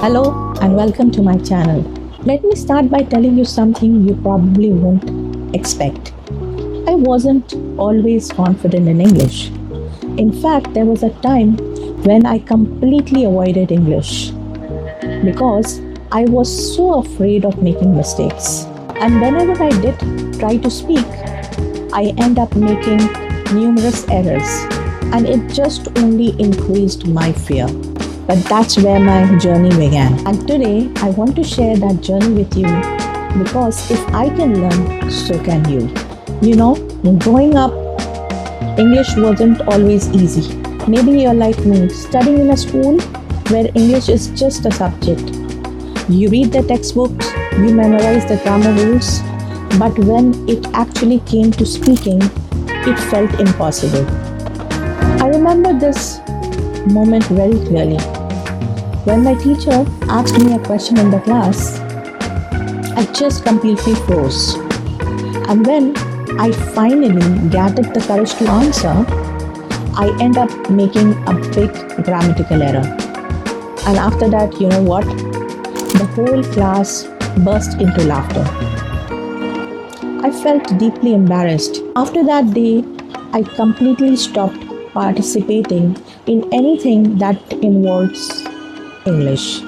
Hello and welcome to my channel. Let me start by telling you something you probably won't expect. I wasn't always confident in English. In fact, there was a time when I completely avoided English because I was so afraid of making mistakes. And whenever I did try to speak, I end up making numerous errors, and it just only increased my fear. But that's where my journey began. And today, I want to share that journey with you because if I can learn, so can you. You know, growing up, English wasn't always easy. Maybe you're like me, studying in a school where English is just a subject. You read the textbooks, you memorize the grammar rules, but when it actually came to speaking, it felt impossible. I remember this moment very clearly. When my teacher asked me a question in the class, I just completely froze. And when I finally gathered the courage to answer, I end up making a big grammatical error. And after that, you know what? The whole class burst into laughter. I felt deeply embarrassed. After that day, I completely stopped participating in anything that involves English.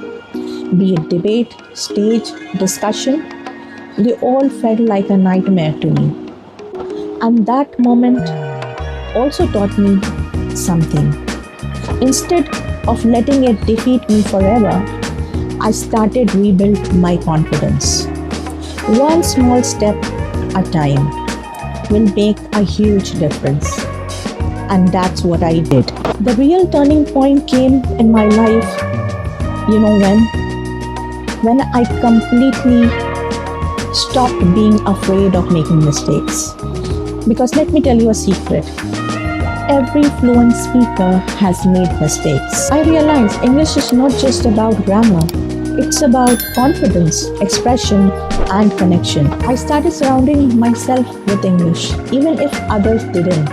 Be it debate, stage, discussion, they all felt like a nightmare to me. And that moment also taught me something. Instead of letting it defeat me forever, I started rebuild my confidence. One small step at a time will make a huge difference. And that's what I did. The real turning point came in my life, you know when I completely stopped being afraid of making mistakes. Because let me tell you a secret. Every fluent speaker has made mistakes. I realized English is not just about grammar. It's about confidence, expression, and connection. I started surrounding myself with English, even if others didn't.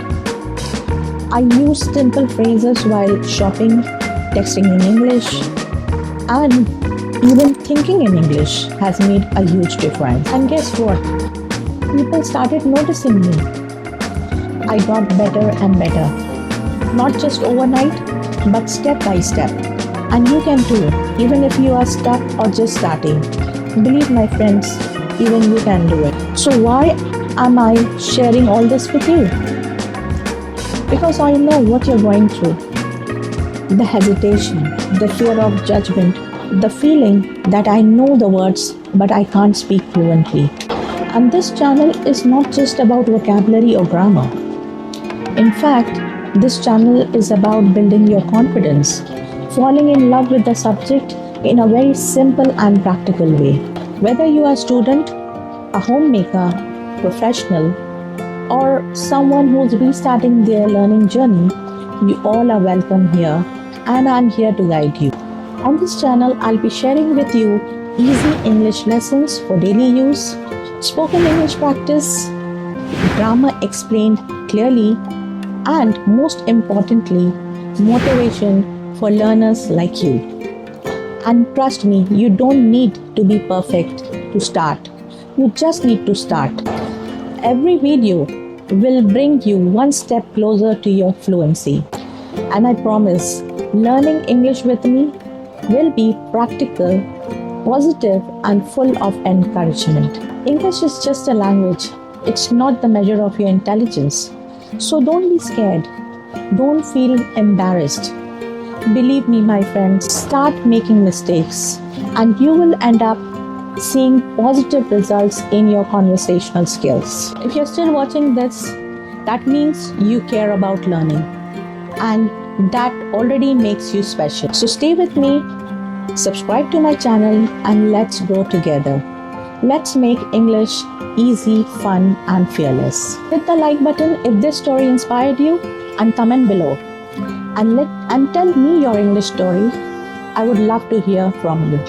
I used simple phrases while shopping, texting in English, and even thinking in English has made a huge difference. And guess what? People started noticing me. I got better and better. Not just overnight, but step by step. And you can too, even if you are stuck or just starting. Believe my friends, even you can do it. So why am I sharing all this with you? Because I know what you're going through. The hesitation, the fear of judgment, the feeling that I know the words but I can't speak fluently. And this channel is not just about vocabulary or grammar. In fact, this channel is about building your confidence, falling in love with the subject in a very simple and practical way. Whether you are a student, a homemaker, professional, or someone who's restarting their learning journey, you all are welcome here, and I'm here to guide you. On this channel, I'll be sharing with you easy English lessons for daily use, spoken English practice, grammar explained clearly, and most importantly, motivation for learners like you. And trust me, you don't need to be perfect to start. You just need to start. Every video will bring you one step closer to your fluency. And I promise, learning English with me will be practical, positive, and full of encouragement. English is just a language. It's not the measure of your intelligence. So don't be scared. Don't feel embarrassed. Believe me, my friends, start making mistakes and you will end up seeing positive results in your conversational skills. If you're still watching this, that means you care about learning, and that already makes you special. So stay with me, subscribe to my channel, and let's grow together. Let's make English easy, fun, and fearless. Hit the like button if this story inspired you, and comment below. And tell me your English story. I would love to hear from you.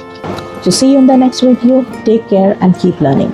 So see you in the next video. Take care and keep learning.